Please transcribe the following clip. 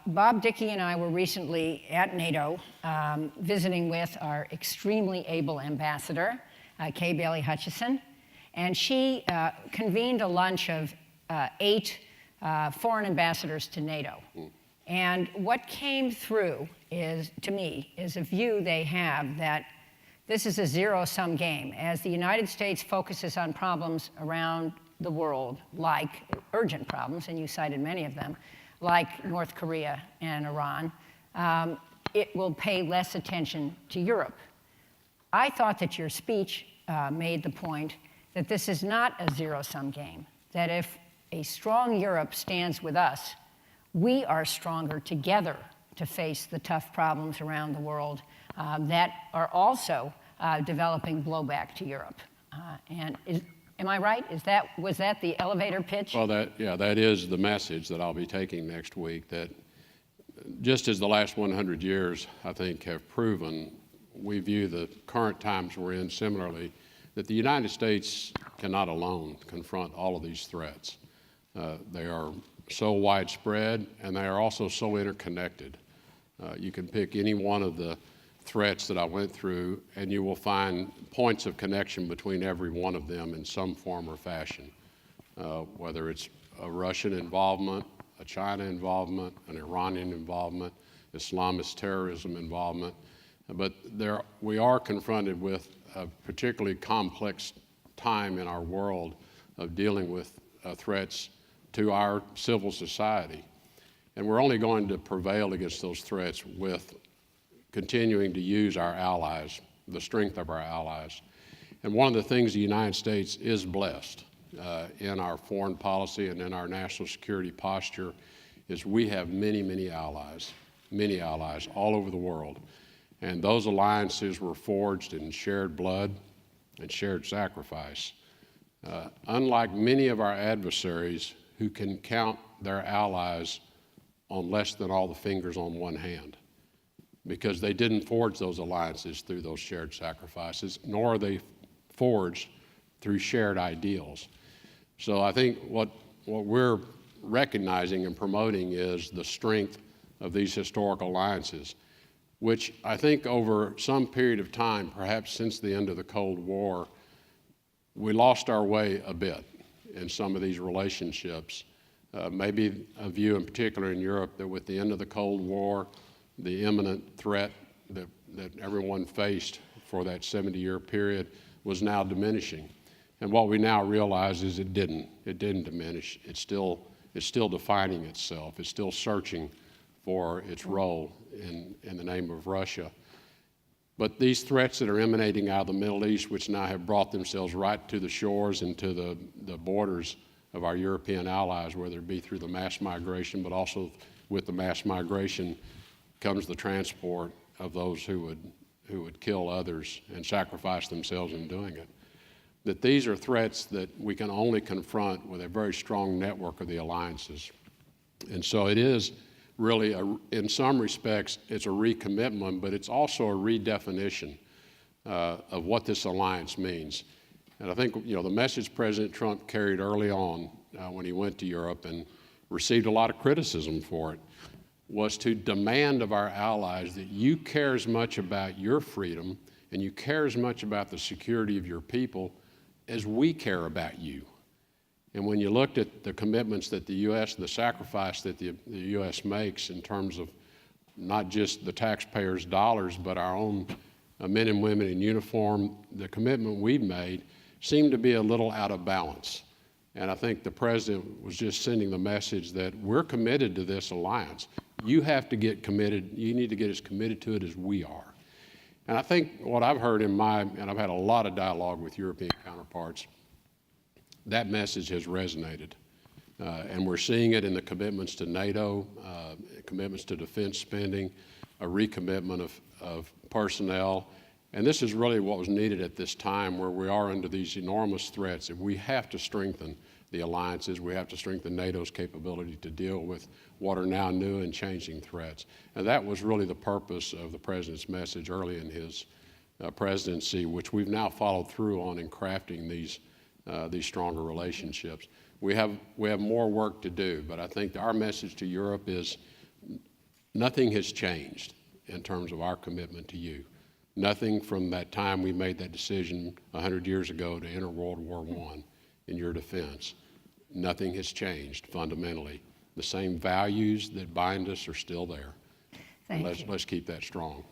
Bob Dickey and I were recently at NATO visiting with our extremely able ambassador, Kay Bailey Hutchison, and she convened a lunch of 8 foreign ambassadors to NATO. And what came through is, to me, is a view they have that this is a zero-sum game. As the United States focuses on problems around the world, like urgent problems, and you cited many of them, like North Korea and Iran, it will pay less attention to Europe. I thought that your speech made the point that this is not a zero-sum game, that if a strong Europe stands with us, we are stronger together to face the tough problems around the world that are also developing blowback to Europe. Am I right? Was that the elevator pitch? Well, that is the message that I'll be taking next week, that just as the last 100 years, I think, have proven, we view the current times we're in similarly, that the United States cannot alone confront all of these threats. They are so widespread, and they are also so interconnected. You can pick any one of the threats that I went through, and you will find points of connection between every one of them in some form or fashion, whether it's a Russian involvement, a China involvement, an Iranian involvement, Islamist terrorism involvement. But we are confronted with a particularly complex time in our world of dealing with threats to our civil society. And we're only going to prevail against those threats with continuing to use our allies, the strength of our allies. And one of the things the United States is blessed in our foreign policy and in our national security posture is we have many allies all over the world. And those alliances were forged in shared blood and shared sacrifice. Unlike many of our adversaries who can count their allies on less than all the fingers on one hand, because they didn't forge those alliances through those shared sacrifices, nor are they forged through shared ideals. So I think what we're recognizing and promoting is the strength of these historic alliances, which I think over some period of time, perhaps since the end of the Cold War, we lost our way a bit in some of these relationships. Maybe a view in particular in Europe that with the end of the Cold War, the imminent threat that everyone faced for that 70-year period was now diminishing. And what we now realize is it didn't diminish. It's still defining itself. It's still searching for its role in the name of Russia. But these threats that are emanating out of the Middle East, which now have brought themselves right to the shores and to the borders of our European allies, whether it be through the mass migration, but also with the mass migration comes the transport of those who would kill others and sacrifice themselves in doing it. That these are threats that we can only confront with a very strong network of the alliances. And so it is really, in some respects, it's a recommitment, but it's also a redefinition of what this alliance means. And I think, the message President Trump carried early on when he went to Europe and received a lot of criticism for it, was to demand of our allies that you care as much about your freedom and you care as much about the security of your people as we care about you. And when you looked at the commitments that the U.S., the sacrifice that the U.S. makes in terms of not just the taxpayers' dollars, but our own men and women in uniform, the commitment we've made seemed to be a little out of balance. And I think the President was just sending the message that we're committed to this alliance. You have to get committed. You need to get as committed to it as we are. And I think what I've heard and I've had a lot of dialogue with European counterparts, that message has resonated. And we're seeing it in the commitments to NATO, commitments to defense spending, a recommitment of personnel. And this is really what was needed at this time where we are under these enormous threats. If we have to strengthen the alliances, we have to strengthen NATO's capability to deal with what are now new and changing threats. And that was really the purpose of the President's message early in his presidency, which we've now followed through on in crafting these stronger relationships. We have more work to do, but I think our message to Europe is nothing has changed in terms of our commitment to you. Nothing from that time we made that decision 100 years ago to enter World War I in your defense. Nothing has changed fundamentally. The same values that bind us are still there. Thank you. Let's keep that strong.